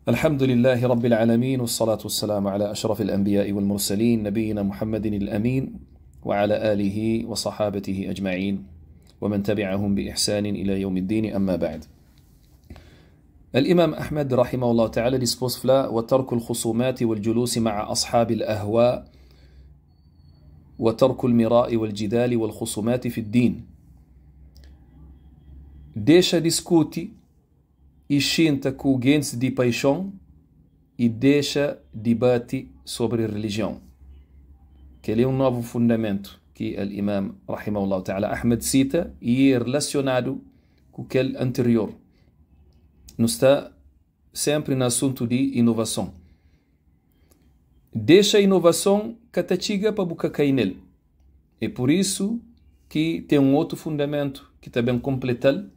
الحمد لله رب العالمين، والصلاة والسلام على أشرف الأنبياء والمرسلين نبينا محمد الأمين وعلى آله وصحابته أجمعين ومن تبعهم بإحسان إلى يوم الدين. أما بعد. الإمام أحمد رحمه الله تعالى dispose فلا وترك الخصومات والجلوس مع أصحاب الأهواء وترك المراء والجدال والخصومات في الدين. Deixa discute e senta com gente de paixão e deixa debate sobre religião. Que ele é novo fundamento que o Imam Rahimahullah Ta'ala Ahmed cita e é relacionado com aquele anterior. Não está sempre no assunto de inovação. Deixa a inovação que te chega para buscar cair nele. É por isso que tem outro fundamento que também completa,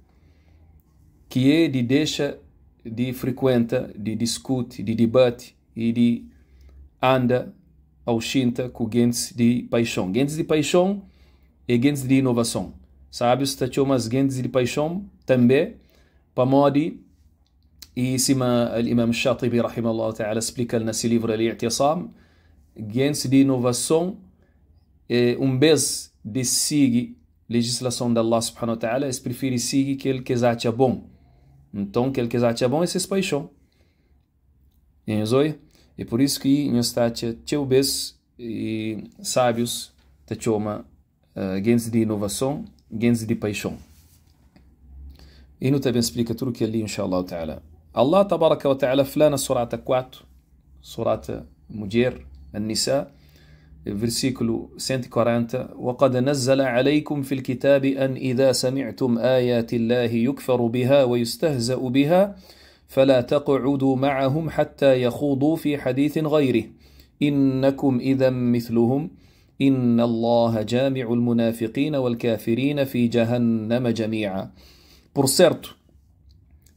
que é de deixa de frequenta, de discute, de debate e de anda ao xinta com gente de paixão. Gente de paixão é gente de inovação. Sábios está chamando gente de paixão também para modi e cima o Imam Shatibi rahimahullah ta'ala explica nesse livro Al-I'tisam, gente de inovação é vez de seguir legislação da Allah subhanahu wa ta'ala, eles preferem seguir aquele que eles acham bom. Então, aquele que acha bom é essa paixão. É por isso que nós estamos tchau-bes e sábios te chama gente de inovação, gente de paixão. E não também explica tudo que ali, inshallah ta'ala. Allah tabaraka wa ta'ala falando surata 4, surata Mulher, An-Nisa, versículo 140: وَقَدْ نَزَّلَ عَلَيْكُمْ فِي الْكِتَابِ أَنْ إِذَا سَمِعْتُمْ آيَاتِ اللَّهِ يُكْفَرُ بِهَا وَيُسْتَهْزَأُ بِهَا فَلَا تَقْعُدُوا مَعَهُمْ حَتَّى يَخُوضُوا فِي حَدِيثٍ غَيْرِهِ إِنَّكُمْ إِذًا مِثْلُهُمْ إِنَّ اللَّهَ جَامِعُ الْمُنَافِقِينَ وَالْكَافِرِينَ فِي جَهَنَّمَ جَمِيعًا. Por certo,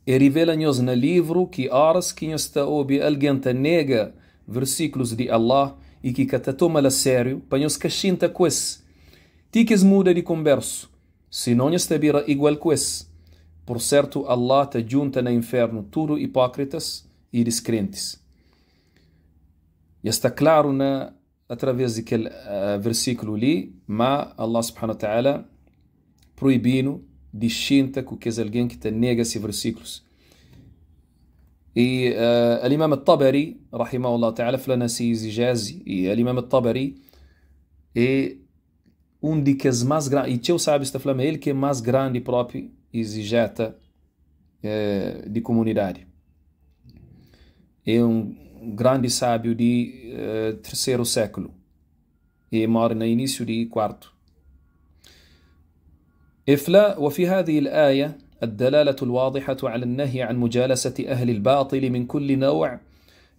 revela-nos no livro que horas que está ouve alguém te nega versículos de Allah e que te toma a sério, para nos cachinta com esse. Tiques muda de converso, se não está vira igual com esse. Por certo, Allah te junta no inferno tudo hipócritas e descrentes. E está claro através daquele versículo ali, mas Allah subhanahu wa ta'ala proibindo de chinta com que alguém que te nega esses versículos. E o Imam Al-Tabari, rahimahullah ta'ala, falou nesse exigese, e o Imam Al-Tabari é de que mais grandes, e teu sabe está falando, ele que é mais grande próprio exigeta de comunidade. É grande sábio de terceiro século, e mora no início de quarto. إفلا وفي هذه الآية الدلالة الواضحة على النهي عن مجالسة أهل الباطل من كل نوع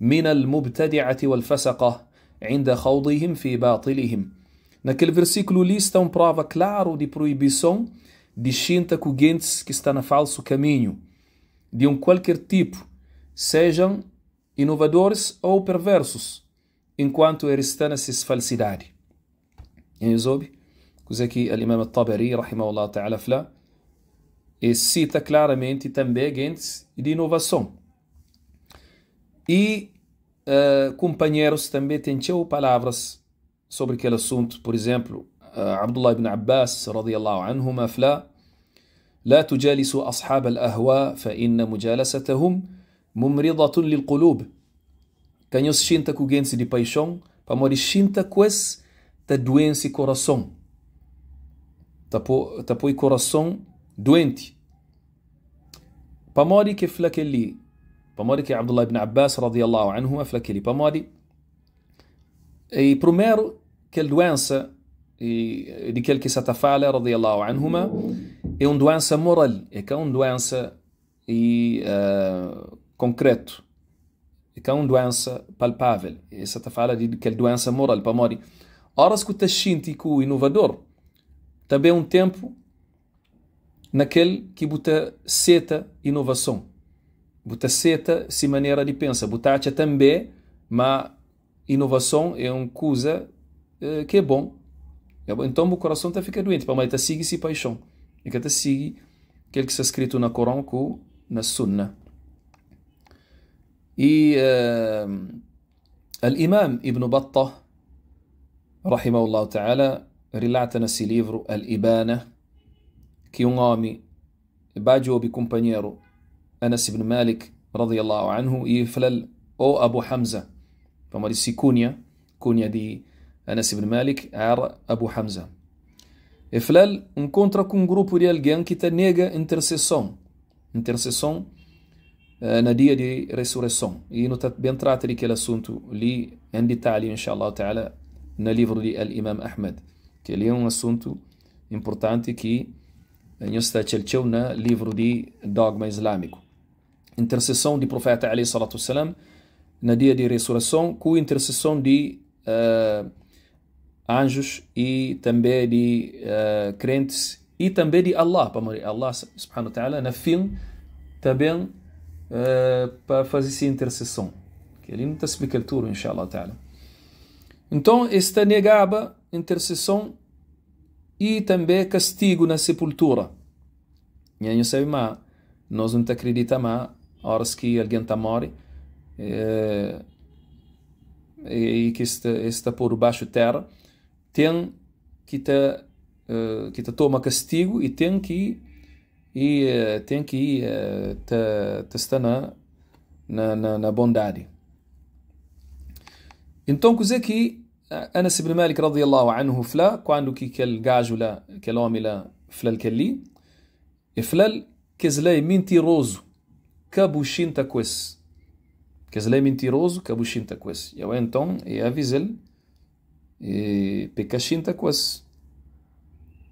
من المبتدعة والفسقة عند خوضهم في باطلهم. Naquele versículo ali está prova claro de proibição de chinta com gente que está no falso caminho, de qualquer tipo, sejam inovadores ou perversos, enquanto eles estão nessa falsidade. Coisa que o Imam Al-Tabari, rahimahullah ta'ala, fala, e cita claramente também gente de inovação. E companheiros também têm palavras sobre aquele assunto. Por exemplo, Abdullah ibn Abbas, radiyallahu anhuma, fala: لا تجالسوا أصحاب الأهواء فإن مجالستهم ممرضة للقلوب. Quem se senta com gente de paixão, para morrer senta com esse da doença e coração. Tapoi coração doente. Pamodi que fala aquele, pamodi que Abdullah ibn Abbas radiyallahu anhu fala aquele, pamodi. E primeiro que a doença de aquele que se fala radiyallahu anhuma é uma doença moral, é que é uma doença concreto, é que é uma doença palpável. E se fala de aquela doença moral, pamodi. Horas que te sente com inovador, também um tempo naquele que bota seta inovação, bota seta se maneira de pensar, bota acha também, mas inovação é uma coisa que é bom. Então o coração tá fica doente, mas tá sigue se paixão, e que tá sigue aquele que está escrito na Corão com na Sunna. E Al-Imam Ibn Battah, rahimahullah ta'ala, relata nesse livro Al-Ibana que homem bajo bi companheiro Anas ibn Malik radiyallahu anhu e falou o Abu Hamza, como disse cunha de Anas ibn Malik era Abu Hamza. E falou encontra com grupo de alguém que te nega intercessão na dia de ressurreição. E não bem trata daquele assunto ali em detalhe, inshallah ta'ala, no livro de Al-Imam Ahmed, que ele é assunto importante que nós está chelcheu no livro de dogma islâmico. Intercessão de profeta alayhi salatu wassalam na dia de ressurreição, com intercessão de anjos e também de crentes e também de Allah, para Allah subhanahu wa ta'ala na fim também para fazer essa intercessão, que ele não está explicando tudo, inshallah ta'ala. Então, esta negava intercessão e também castigo na sepultura. E aí, sabe, mas nós não acreditamos, mas horas que alguém está morre e que está por baixo da terra, tem que toma castigo e tem que estar na bondade. Então, coisa que Anas ibn Malik radiyallahu anhu fala, quando que aquele gajo lá, aquele homem lá, fala aquele e fala que ele é mentiroso, cabuchinta com esse. Que ele é mentiroso, cabuchinta com esse. Eu então, avisei e pecachinta com esse.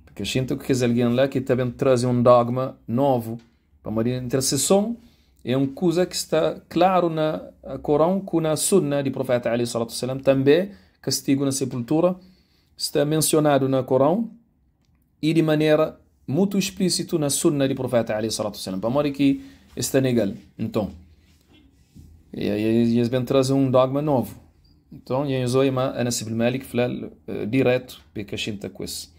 Pecachinta com alguém lá que também traz dogma novo para uma intercessão. É uma coisa que está claro na Corão, com na Sunna de profeta alayhi salatu wassalam, também castigo na sepultura está mencionado na Corão e de maneira muito explícita na Sunna de profeta alayhi salatu wassalam. Para morrer que está legal. Então, eles vêm trazer dogma novo. Então, eles ouvem Anas ibn Malik falar direto pecachinta com isso.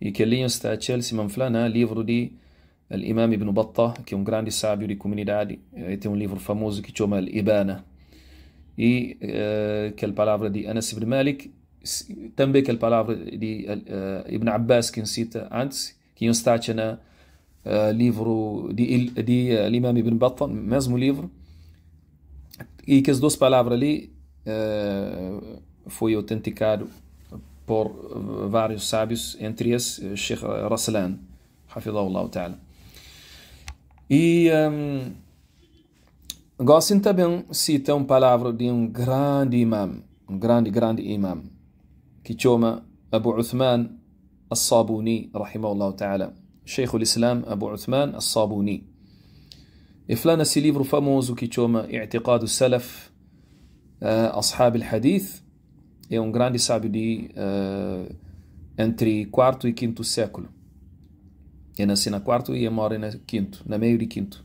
E que ali está a Chelsea manfla no livro de Al-Imam Ibn Battah, que é grande sábio de comunidade. Tem livro famoso que chama Al-Ibana. E aquela palavra de Anas ibn Malik, também aquela palavra de Ibn Abbas que cita antes, que está no livro de Al-Imam Ibn Battah, mesmo livro, e que as duas palavras ali foi autenticado por vários sábios, entre eles Sheikh Raslan, hafidhahullah ta'ala. E gosto também cita uma palavra de grande imam, grande imam, que chama Abu Uthman As-Sabuni, rahimahullah ta'ala. Sheikh al-Islam Abu Uthman As-Sabuni. E fala nesse livro famoso que chama I'tiqad al-Salaf, Ashab al-Hadith, é grande sábio de entre 4º e 5º século. Ele nasceu na 4º e morre na 5º, na meio de 5º.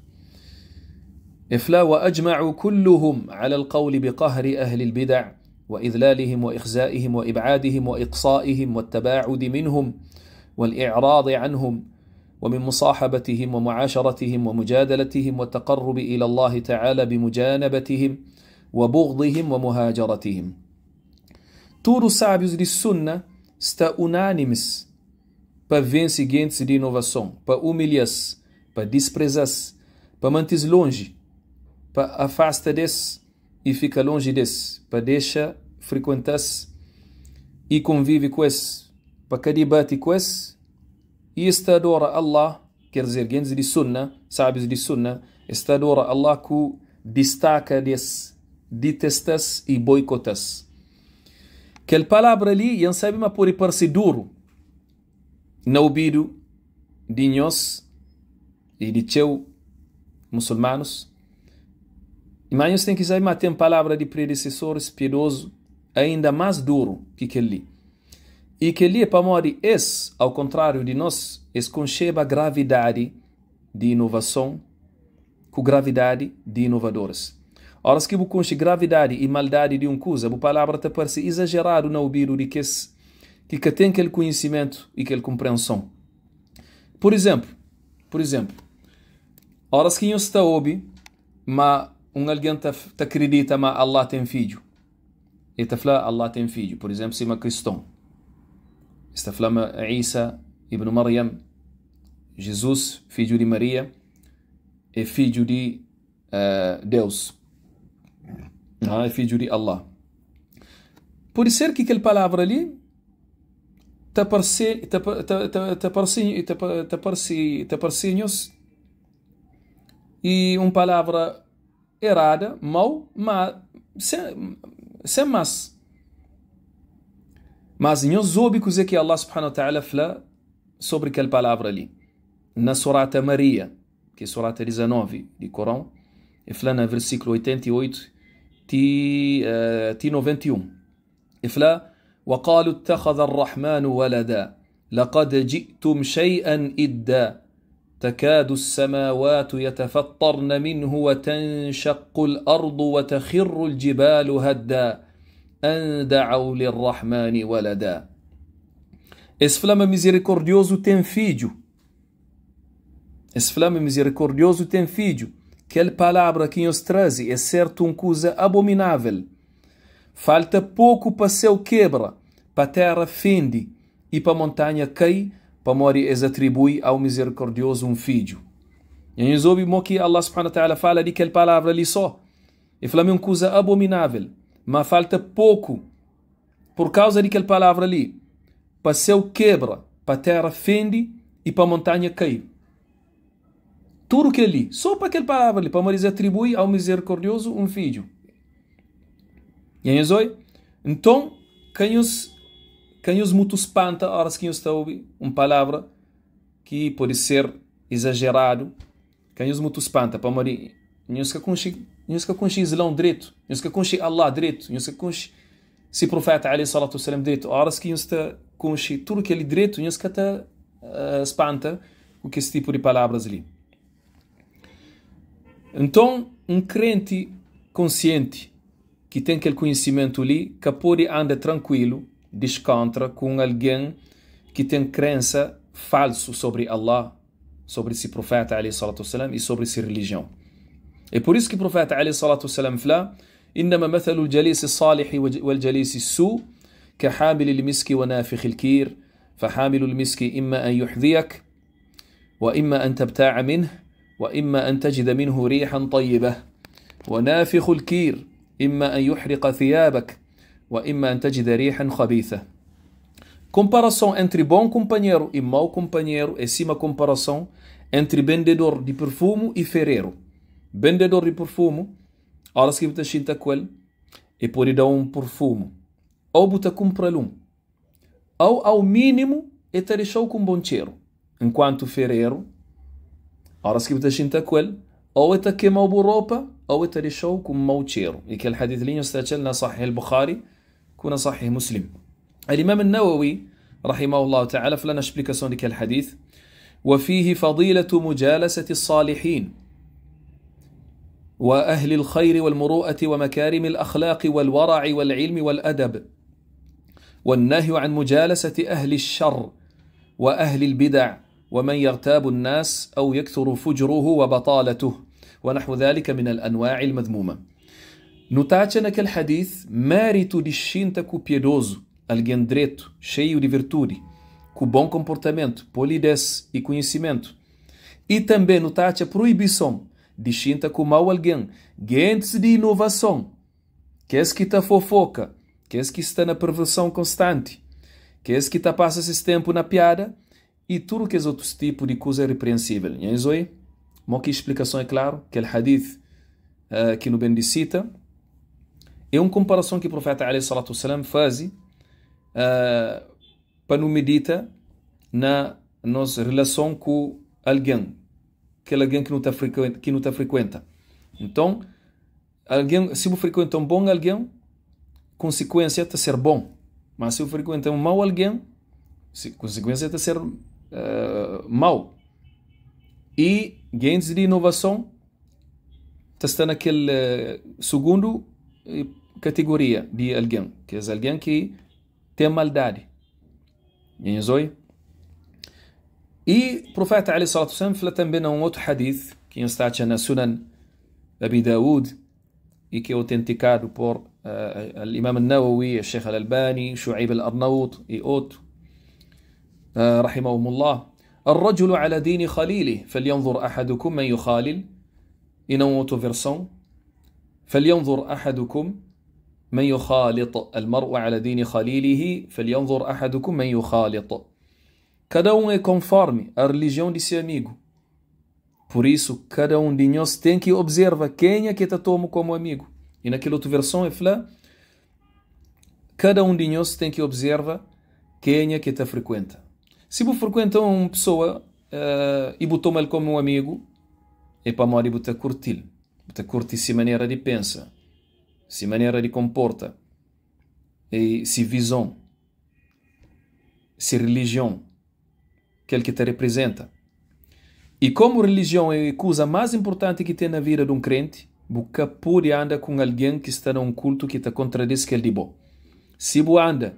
إفلا وأجمعوا كلهم على القول بقهر أهل البدع وإذلالهم وإخزائهم وإبعادهم وإقصائهم والتباعد منهم والإعراض عنهم ومن مصاحبتهم ومعاشرتهم ومجادلتهم والتقرب إلى الله تعالى بمجانبتهم وبغضهم ومهاجرتهم. Todos os sábios de Sunna estão unânimes para vencer seguintes de inovação, para humilhar-se, para desprezar-se, para manter-se longe, para afastar desse e ficar longe desse, para deixar frequentar-se e convive com esse, para que debate com esse, e está adora Allah, quer dizer, gente de Sunna, sábios de Sunna, está adora Allah que destaca desse, detesta-se e boicota-se. Aquela palavra ali, não sabe, mas pode parecer duro no ouvido de nós e de teu muçulmanos. Mas tem que saber, mas tem palavra de predecessores piedosos ainda mais duro que aquele. E que ali, para morrer, ao contrário de nós, concheba gravidade de inovação com gravidade de inovadores. Ora, se você conche gravidade e maldade de coisa, a palavra te parece exagerado no ouvido de que tem aquele conhecimento e aquela compreensão. Por exemplo, ora, se você está ouvindo, mas alguém te acredita que Allah tem filho. E te fala Allah tem filho. Por exemplo, se uma cristão. Está falando Isa ibn Maryam, Jesus, filho de Maria, é filho de Deus. É filho de Allah. Por ser que aquela palavra ali te parece e uma palavra errada, mal, mas sem mais. Mas nós ouvimos que Allah subhanahu wa ta'ala fala sobre aquela palavra ali. Na surata Maria, que é surata 19 do Corão, e fala no versículo 88 e 91. E fala: وقالوا اتخذ الرحمن ولدا لقد جئتم شيئا إدا تكاد السماوات يتفطرن منه وتنشق الأرض وتخر الجبال هدا أن دعوا للرحمن ولدا. Esse flama misericordioso tem filho. Esse flama misericordioso tem filho. Aquela palavra que nos traz é certo uma coisa abominável. Falta pouco para seu quebra, para a terra fende e para a montanha cai, para morrer eles atribui ao misericordioso um filho. E nós ouvimos que Allah subhanahu wa ta'ala fala de aquela palavra ali só. E fala uma coisa abominável. Mas falta pouco por causa de aquela palavra ali. Para seu quebra, para a terra fende e para a montanha cai. Tudo que ali, só para aquela palavra ali, para morrer atribui ao misericordioso um filho. Então, quem os muito espanta, horas que está a ouvir uma palavra que pode ser exagerado, quem os muito espanta, para morrer, nós que conche Islão direito, nós que conche Allah direito, nós que conche se profeta alayhi salatu wasalam direito, horas que está conche tudo que ele direito, nós que está espanta com esse tipo de palavras ali. Então, um crente consciente que tem aquele conhecimento ali, que pode andar tranquilo, descontra com alguém que tem crença falso sobre Allah, sobre esse profeta alayhi salatu wasalam e sobre essa religião. É por isso que o profeta alayhi salatu wasalam fala: إنما مثل الجليس الصالح والجليس السوء كحامل المسك ونافخ الكير فحامل المسك إما أن يحذيك وإما أن تبتاع منه وإما أن تجد منه ريحا طيبة ونافخ الكير إما أن يحرق ثيابك وإما أن تجد ريحا خبيثة. Comparação entre bom companheiro e mau companheiro é sim uma comparação entre vendedor de perfume e ferreiro. Vendedor de perfume, horas que você chinta com ele, e pode dar um perfume, ou você compra um, ou ao mínimo é te deixou com bom cheiro. Enquanto ferreiro, horas que você chinta com ele, ou é te queima a roupa, ou é te deixou com mau cheiro. E aquele hadith linho está na Sahih al-Bukhari, com na Sahih Muslim. الإمام النووي رحمه الله تعالى فلنا explicação daquele hadith: وفيه فضيلة مجالسة الصالحين وأهل الخير والمروءة ومكارم الأخلاق والورع والعلم والأدب والنهي عن مجالسة أهل الشر وأهل البدع ومن يغتاب الناس أو يكثر فجره وبطالته ونحو ذلك من الأنواع المذمومة. نتاعنا كالحديث مارتو ديشينتكو بيدوزو alguém direito, cheio de virtude, com bom comportamento, polidez e conhecimento. E também notar a proibição de chinta com mau alguém, gente de inovação, que é que está fofoca, que é que está na perversão constante, que é que está passa esse tempo na piada e tudo que é outros tipos de coisa repreensível. E aí, uma explicação é claro, que o hadith que no bendicita é uma comparação que o profeta alayhi salatu wasalam faz para não medita na nossa relação com alguém, aquele alguém que não está frequenta. Então, alguém, se você frequenta um bom alguém, consequência é ser bom. Mas se você frequenta um mau alguém, consequência é ser mau. E ganhos de inovação está naquele segundo categoria de alguém, que é alguém que tem maldade. E o profeta alayhi salatu wasalam fala também num outro hadith que está na Sunan Abi Daoud e que é autenticado por الإمام النووي, الشيخ الألباني, شعيب الأرنوط e outro, رحمهم الله. الرجل على دين خليله فلينظر أحدكم من يخالل. E não outra versão, فلينظر أحدكم من يخالط. المرء على دين خليله فلينظر أحدكم من يخالط. Cada um é conforme a religião de seu amigo. Por isso, cada um de nós tem que observar quem é que está tomando como amigo. E naquela outra versão, é falar, cada um de nós tem que observar quem é que está frequenta. Se você frequenta uma pessoa e você toma ele como um amigo, é para morrer você curtir. Você curte se maneira de pensar, se maneira de comporta, e se visão, se religião, que ele que te representa. E como religião é a coisa mais importante que tem na vida de um crente, você pode andar com alguém que está num culto que te contradiz que ele de bom. Se você anda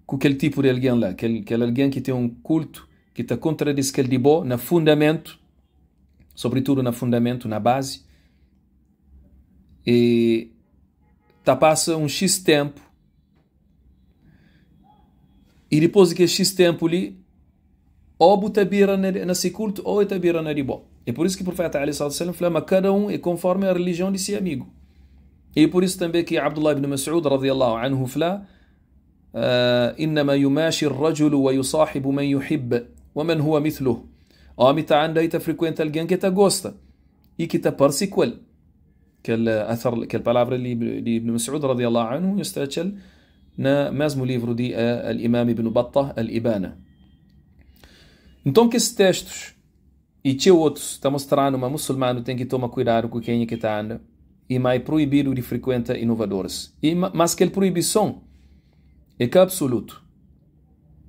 com aquele tipo de alguém lá, aquele alguém que tem um culto que te contradiz que ele de bom, na fundamento, sobretudo na fundamento, na base, e tá passa um X tempo, e depois de que X tempo ali, ou você vira nesse culto, ou você vira na ribo. É por isso que o profeta Ali sallallahu alaihi wasallam falou, cada um é conforme a religião de seu amigo. E por isso também que Abdullah ibn Mas'ud radiyallahu anhu falou, إنما يماشي الرجل ويصاحب من يحب ومن هو مثله. Homem está andando e está frequenta alguém que está gosta e que está parecido com ele. Que a palavra de Ibn Mas'ud radiyallahu anhu está no mesmo livro de Al-Imam Ibn Battah, Al-Ibana. Então que esses textos e que outros estão mostrando que o muçulmano tem que tomar cuidado com quem é que está andando e mais proibido de frequentar inovadores. Mas que a proibição é que é absoluto.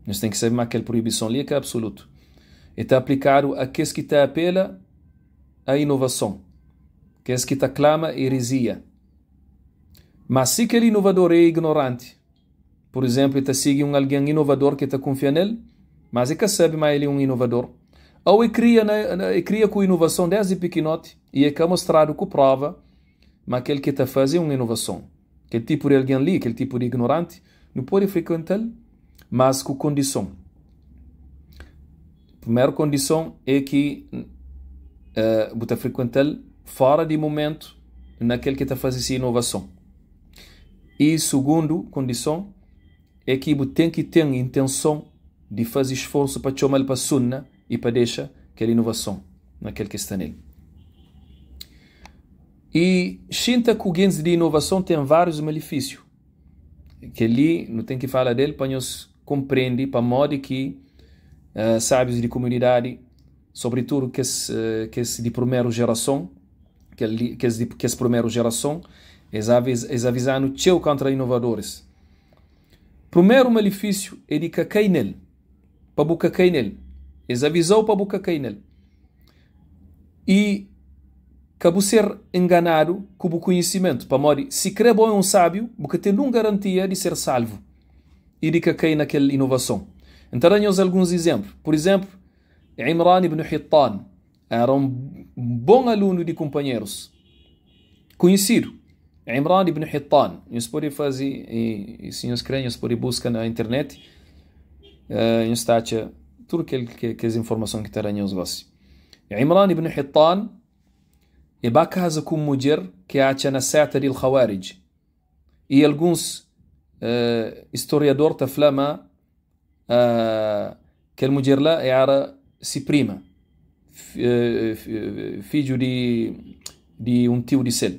Nós temos que saber que a proibição ali é que é absoluto. Está aplicado a que está apela à inovação, que está clama a heresia. Mas se aquele inovador é ignorante, por exemplo, está seguindo alguém inovador que está confiando nele, mas é que sabe mais ele é um inovador, ou cria com inovação desde pequenote e é que é mostrado com prova, mas aquele que está fazendo uma inovação, aquele tipo de alguém ali, aquele tipo de ignorante, não pode frequentar, mas com condição. A primeira condição é que você frequentar fora de momento naquele que está fazendo essa inovação. E segunda condição é que você tem que ter intenção de fazer esforço para chamar para a sunna e para deixar aquela inovação naquele que está nele. E sinta que o guias de inovação tem vários malefícios. Que ali não tem que falar dele para nós compreender para modo que sábios de comunidade, sobretudo que é de primeira geração, que é primeira geração, eles avisando teu contra inovadores. Primeiro malefício é de que cai nele, para boca cai nele. Eles avisou para boca cai nele. E acabou ser enganado com o conhecimento, para morrer. Se crê bom é um sábio, porque tem uma garantia de ser salvo e de que cai naquela inovação. Então, temos alguns exemplos. Por exemplo, Imran ibn Hittan era um bom aluno de companheiros, conhecido. Imran ibn Hittan, nós podemos fazer, e se nós queremos, podemos buscar na internet, nós está tudo que as informações que teremos você. Imran ibn Hittan é para casa com uma mulher que acha na seta de Khawarij. E alguns historiadores te falam que a mulher lá era si prima, filho de um tio de sel.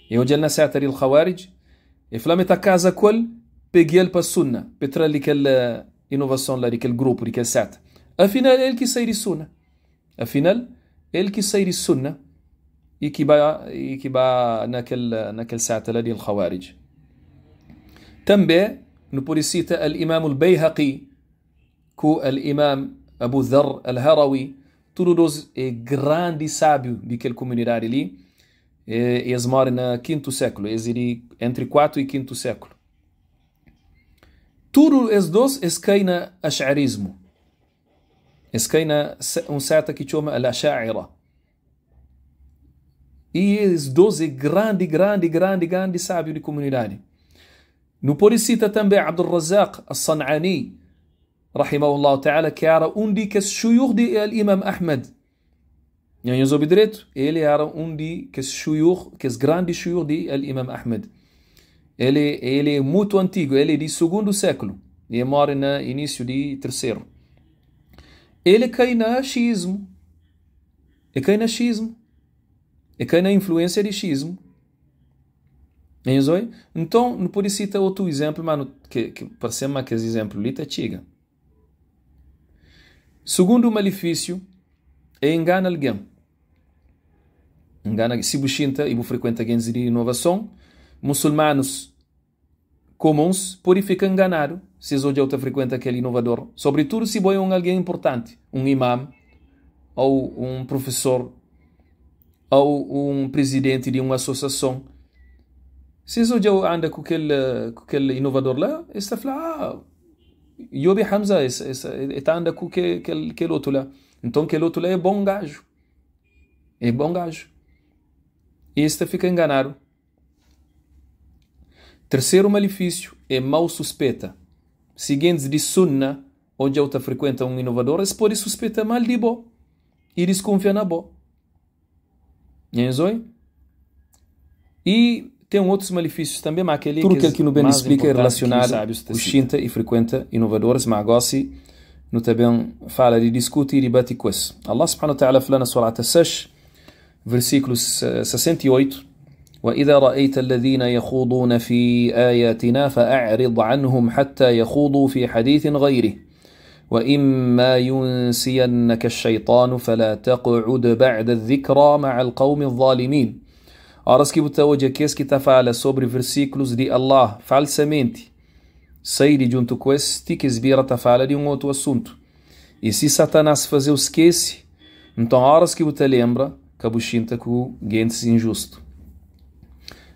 E hoje ele na seta de Khawarij, e falam que a casa com ele, peguei ele para a sunna, para trazer aquela inovação lá, daquele grupo, daquele seta. Afinal, ele que sai de sunna. E que vai naquele seta lá de Khawarij. Também, no pode citar al-Imam al-Bayhaqi, com al-Imam Abu Dharr al-Harawi, todos é grande sábio daquela comunidade ali. Eles moram no 5º século, entre 4 e 5º século. Todos os dois caem no ash'arismo. Eles caem na seta que chama al-Asha'ira. E eles 12 grande sábio de comunidade. No pode citar também Abdul Razak As-San'ani, rahimahullah ta'ala, que era de shuyukh de Imam Ahmed. E aí, direito, ele era de shuyukh, grandes shuyukh de Imam Ahmed. Ele é muito antigo, ele é de 2º século. Ele mora no início de 3º. Ele cai na xismo. Ele cai na influência de xismo. Então, não pode citar outro exemplo, mas que parece que esse exemplo ali está chega. Segundo malefício, é engana alguém. Engana, se bushinta e frequenta gente de inovação, muçulmanos comuns podem ficar enganados se hoje eu frequenta aquele inovador. Sobretudo se é alguém importante, um imam, ou um professor, ou um presidente de uma associação. Se hoje eu ando com aquele inovador lá, está falando, Yobi Hamza está andando com aquele outro lá. Então aquele outro lá é bom gajo. E este fica enganado. Terceiro malefício é mau suspeita. Seguintes de sunna, onde eu frequenta um inovador, eles podem suspeitar mal de bo e desconfiar na bo. E tem outros malefícios também, mas aquele tudo que no bem explica é relacionado com Shinta e frequenta inovadores, mas agora no também fala de discute e debate com isso. Allah subhanahu wa ta'ala fala na surah As-Sash, versículo 68: وَإِذَا رَأَيْتَ الَّذِينَ يَخُوضُونَ فِي آيَاتِنَا فَأَعْرِضْ عَنْهُمْ حَتَّى يَخُوضُوا فِي حَدِيثٍ غَيْرِهِ وَإِمَّا يُنْسِيَنَّكَ الشَّيْطَانُ فَلَا تَقْعُدْ بَعْدَ الذِّكْرَى مع القوم الظالمين. Horas que você hoje aqui que está fala sobre versículos de Allah falsamente, sai de junto com este que esbira está fala de outro assunto. E se Satanás fazer o esquece, então horas que você lembra que a buchinta com gente injusto.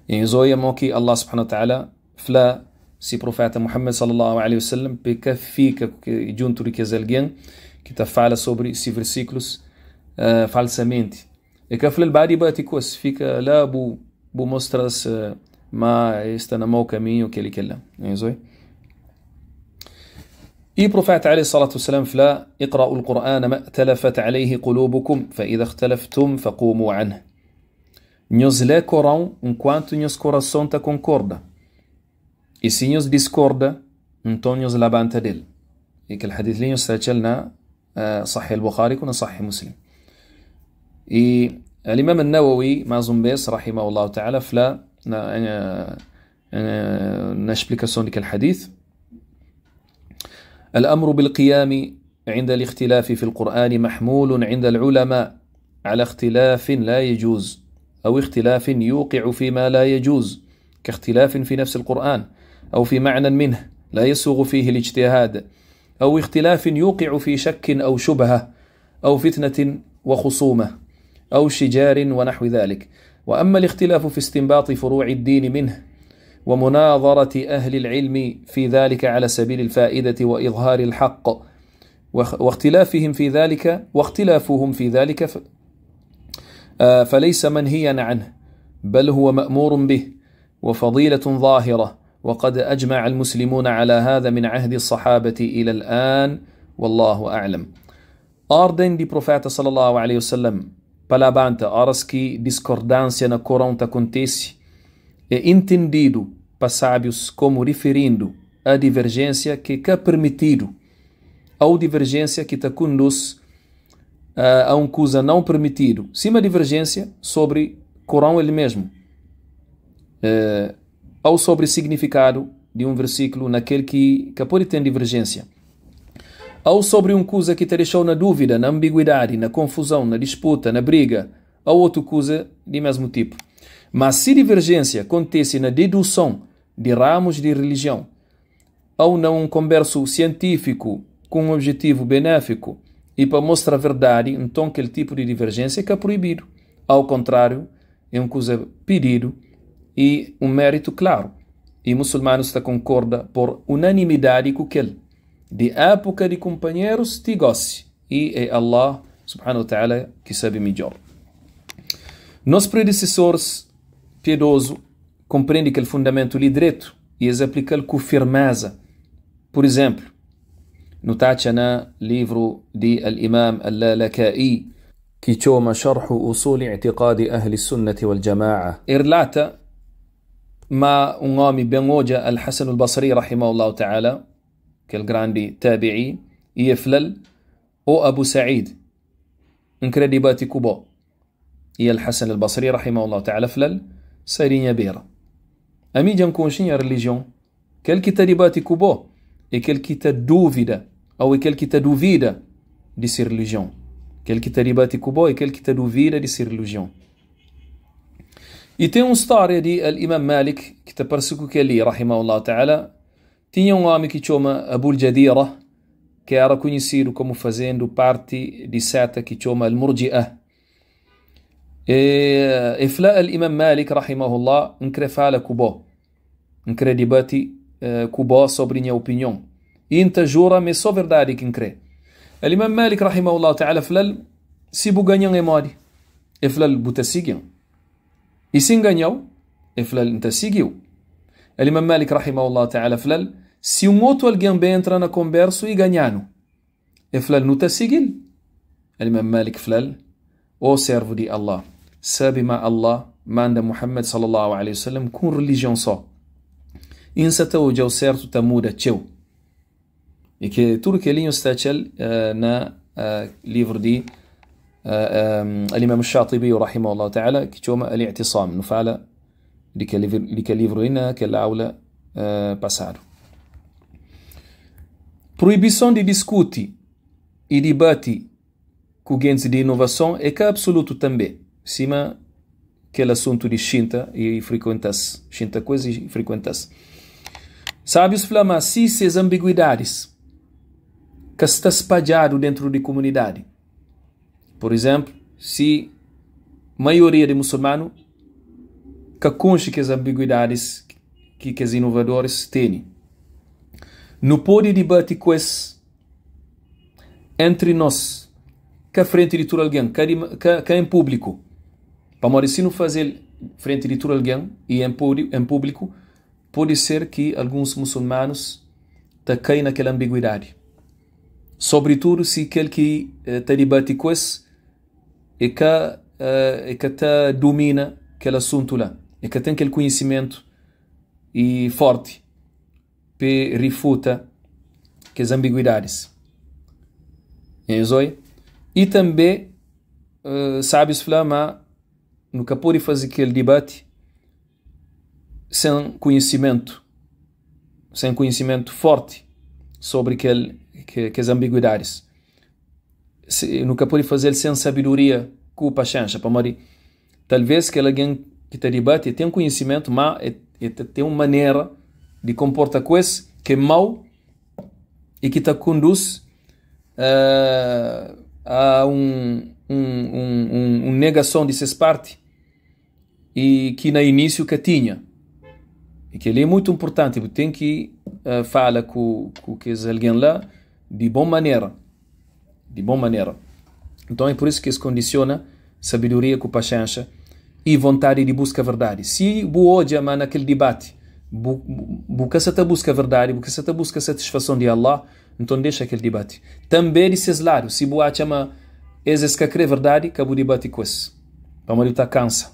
Em Zoya que Allah subhanahu wa ta'ala fala se profeta Muhammad sallallahu alaihi wasallam peca fica junto de alguém que está fala sobre esses versículos falsamente. E que fala badi bati kos fica lá bu mostras ma está no mau caminho que ele lá. Em Zoya. E o profeta عليه الصلاة والسلام fala اقرأوا القرآن ما اختلفت عليه قلوبكم فإذا اختلفتم فقوموا عنه. Nós lê o Corão enquanto nosso coração está concorda. E se nós discorda, então nós levanta dele. E que o hadith ali está na Sahih al-Bukhari e na Sahih Muslim. E o Imam al-Nawawi, mais vez, rahimahullah ta'ala, fala na explicação daquele hadith: الأمر بالقيام عند الاختلاف في القرآن محمول عند العلماء على اختلاف لا يجوز أو اختلاف يوقع فيما لا يجوز كاختلاف في نفس القرآن أو في معنى منه لا يسوغ فيه الاجتهاد أو اختلاف يوقع في شك أو شبهة أو فتنة وخصومة أو شجار ونحو ذلك. وأما الاختلاف في استنباط فروع الدين منه ومناظرة أهل العلم في ذلك على سبيل الفائدة وإظهار الحق واختلافهم في ذلك فليس منهيا عنه بل هو مأمور به وفضيلة ظاهرة وقد أجمع المسلمون على هذا من عهد الصحابة إلى الآن والله أعلم. Ordem de profeta sallallahu alaihi wasallam palabanta horas que discordância na Corão acontece é entendido para sábios como referindo a divergência que é permitido ou divergência que te conduz a uma coisa não permitido. Se uma divergência sobre o Corão ele mesmo ou sobre o significado de um versículo naquele que pode ter divergência, ou sobre uma coisa que te deixou na dúvida, na ambiguidade, na confusão, na disputa, na briga, ou outra coisa de mesmo tipo. Mas se divergência acontece na dedução de ramos de religião, ou num converso científico com um objetivo benéfico e para mostrar a verdade, então aquele tipo de divergência é proibido. Ao contrário, é uma coisa pedido e um mérito claro. E muçulmanos está concorda por unanimidade com aquele. De época de companheiros te goste. E é Allah subhanahu wa ta'ala que sabe melhor. Nossos predecessores piedosos compreendem que o fundamento é direito e eles aplicam com firmeza. Por exemplo, no livro de Al-Imam Al-Lalaka'i, que chama Sharh Usul I'tiqad Ahli Sunnati wal Jama'a. Relata ma homem bem hoje, Al-Hasan Al-Basri, rahimahullah ta'ala, que é o grande tabi'i, e falou, ou Abu Sa'id, incredibati kubo. E Al-Hasan Al-Basri, rahimahullah ta'ala, falou, sarinha beira. A mídia consciência a religião, aquele que está debate kubo, é aquele que está dúvida, ou aquele que está duvida de ser religião. Aquele que está debate kubo é aquele que está duvida de ser religião. E tem uma história de Imam Malik, que está parecido com ele, rahimahullah ta'ala. Tinha um homem que chama Abu Jadira, que era conhecido como fazendo parte de seta que chama Al-Murji'ah. E fala Imam Malik, rahimahullah, não fala kubo. Não debate kubo sobre minha opinião. E inte jura, mas só verdade que crê. Imam Malik, rahimahullah ta'ala, fala, se bu ganham é mori. E fala, buta seguiam. E se ganhou, e fala, inte seguiu. Imam Malik, rahimahullah ta'ala, fala, se um outro alguém bem entra na conversa e ganhando, e fala, não te seguiu. Imam Malik fala, ó servo de Allah, sabe ma Allah manda Muhammad sallallahu alaihi wasallam com religião só. Insata o jau certo ta muda teu. E que tudo que ele está na livro de Al-Imam Shatibi, rahimahullah ta'ala, que chama Al-I'tisam. Não fala de que livro ainda, que a aula passado. Proibição de discutir e debate com gente de inovação é que é absoluto também. Cima aquele assunto de Shinta e frequentas. Shinta coisa e frequentas. Sábios falam assim, essas ambiguidades que está espalhado dentro da comunidade. Por exemplo, se a maioria de muçulmanos que conhece as ambiguidades que os inovadores têm, não pode debater com isso entre nós, que a frente de todo alguém, que é em público. Para se não fazer frente de todo alguém e em público, pode ser que alguns muçulmanos caem naquela ambiguidade. Sobretudo se aquele que está debate com isso é que domina aquele assunto lá, é que tem aquele conhecimento e forte para refutar as ambiguidades. E também sábios falam, nunca pode fazer aquele debate sem conhecimento forte sobre as ambiguidades. Nunca pode fazer sem sabedoria com paciência. Talvez que alguém que está debate tem um conhecimento, mas tem uma maneira de comportar com isso que é mau e que te conduz a uma negação de suas partes e que no início que tinha. E que ele é muito importante, tem que falar com alguém lá de boa maneira. Então é por isso que isso condiciona sabedoria com paciência e vontade de buscar a verdade. Se hoje naquele debate você busca a verdade, você busca a satisfação de Allah, então deixa aquele debate. Também de seus lados, se você chama esses que crê verdade, que o debate com isso. Para morrer está cansa.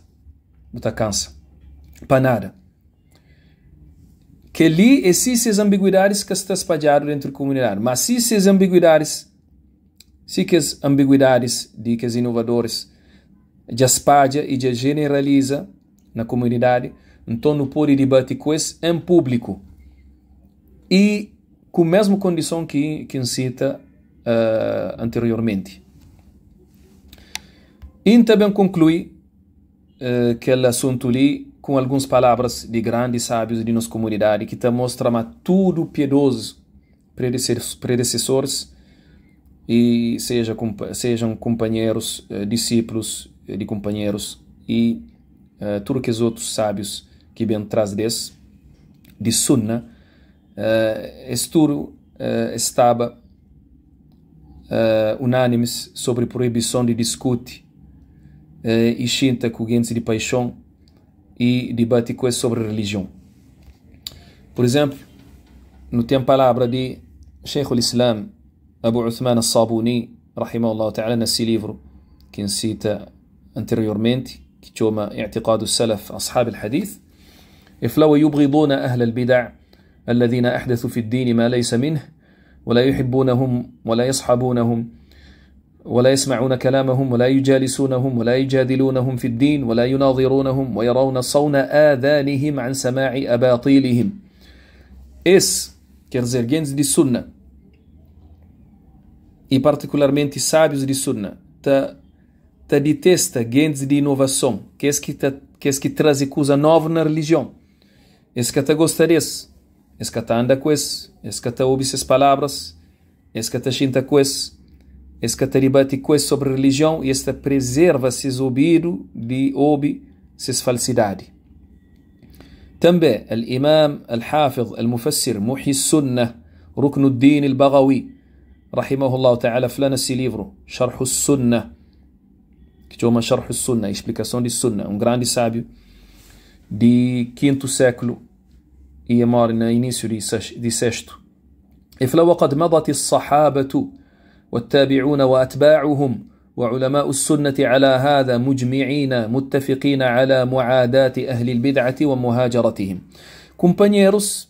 Para nada. Que ali essas ambiguidades que estão espalhadas dentro da comunidade. Mas se essas ambiguidades, que as ambiguidades de que os inovadores já espalham e já generaliza na comunidade, então não pode debater com isso em público. E com a mesma condição que cita anteriormente. E também conclui aquele assunto ali com algumas palavras de grandes sábios de nossa comunidade que te mostram tudo piedoso predecessores e sejam companheiros, discípulos de companheiros e tudo que os outros sábios que vêm atrás desse de Sunna tudo estava unânimes sobre proibição de discutir e xinta com gente de paixão e debate coisas sobre religião. Por exemplo, no tem a palavra de Sheikh al-Islam Abu Uthman al-Sabuni, rahimahullah ta'ala, nesse livro que cita anteriormente, que chama I'tiqad al-Salaf Ashab al-Hadith, فلو يبغضون أهل البدع الذين أحدثوا في الدين ما ليس منه ولا يحبونهم ولا يصحبونهم ولا يسمعون كلامهم ولا يجالسونهم ولا يجادلونهم في الدين ولا يناظرونهم ويرون صون آذانهم عن سماع أباطيلهم. Quer dizer, gente de Sunna, e particularmente sábios de Sunna, ta detesta gente de inovação, que que traz coisa nova na religião. Que ta gosta desse, que ta anda com esse, que ta ouve essas palavras, que ta xinta com esse, que ta debate com esse sobre religião, e esta preserva esses ouvidos de ouvir essas falsidades. Também, الإمام الحافظ المفسر محي السنة ركن الدين البغوي رحمه الله تعالى فلان esse livro شرح السنة que chama شرح السنة, explicação de Sunna, grande sábio de 5º século e mora no início de 6º. وقد مضت الصحابة والتابعون وأتباعهم وعلماء السنة على هذا مجمعين متفقين على معاداة أهل البدعة ومهاجرتهم. Companheiros,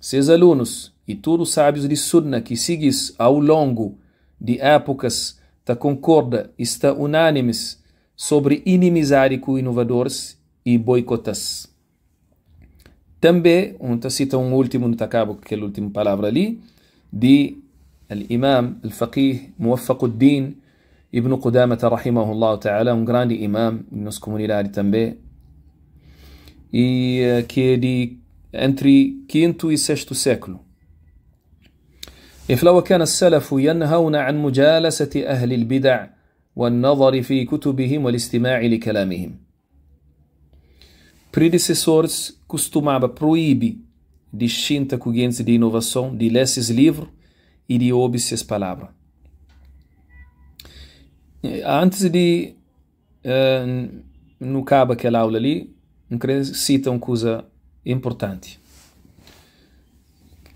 seus alunos e todos os sábios de Sunna que seguis ao longo de épocas concorda, está unânimes sobre inimizade com inovadores e boicotas. Também, cita último, não acaba com aquela última palavra ali, de Al-Imam Al-Faqih Muwafaquddin Ibn Qudamah rahimahullah ta'ala, grande imam na nossa comunidade também, e que é de entre 5º e 6º século. فلو كان السلف ينهون عن مجالسة أهل البدع والنظر في كتبهم والاستماع لكلامهم. Predecessores costumavam proibir de xinta com gente de inovação, de ler esses livros e de ouvir essas palavras. Antes de não acaba aquela aula ali, cita uma coisa importante.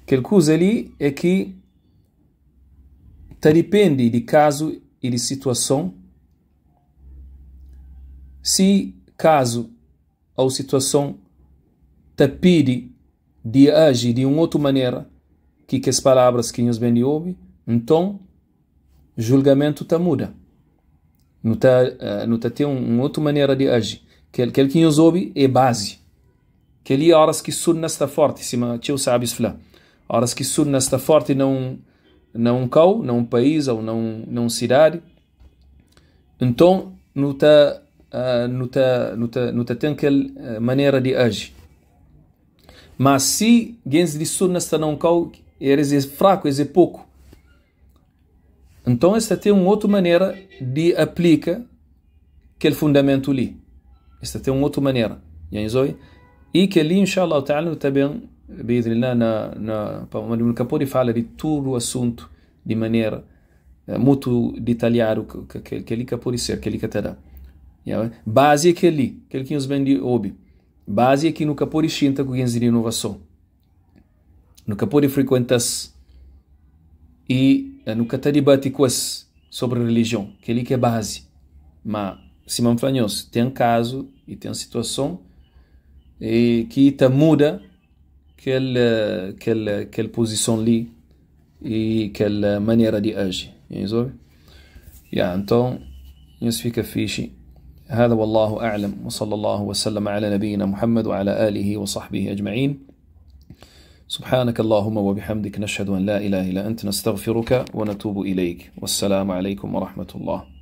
Aquela coisa ali é que depende de caso e de situação. Se caso ou situação te pede de agir de uma outra maneira que as palavras que nos bem de ouvir, então julgamento muda. Não tem uma outra maneira de agir. Aquele que nos ouve é base. Aquele horas que Sunna está forte, cima teu sabes falar. Horas que Sunna está forte não cau, não país ou não cidade, então não tem aquela maneira de agir. Mas se gente de Sunna está não cau, eles é fraco, eles é pouco, então esta tem uma outra maneira de aplicar aquele fundamento ali. Esta tem uma outra maneira, e que ali, inshallah ta'ala, também nunca pode falar de todo o assunto de maneira muito detalhada que ele pode ser, que ele te dá. Base é aquele que nos vem de ouvir. Base é que nunca pode xinta com gente de inovação. Nunca pode frequentar e nunca te debate com sobre religião, que ele que é base. Mas se manfanhos tem caso e tem situação e que te muda aquela posição ali e aquela maneira de agir. Então, isso fica fixe. هذا والله أعلم وصلى الله وسلم على نبينا محمد وعلى آله وصحبه أجمعين. سبحانك اللهم وبحمدك نشهد أن لا إله إلا أنت نستغفرك ونتوب إليك والسلام عليكم ورحمة الله.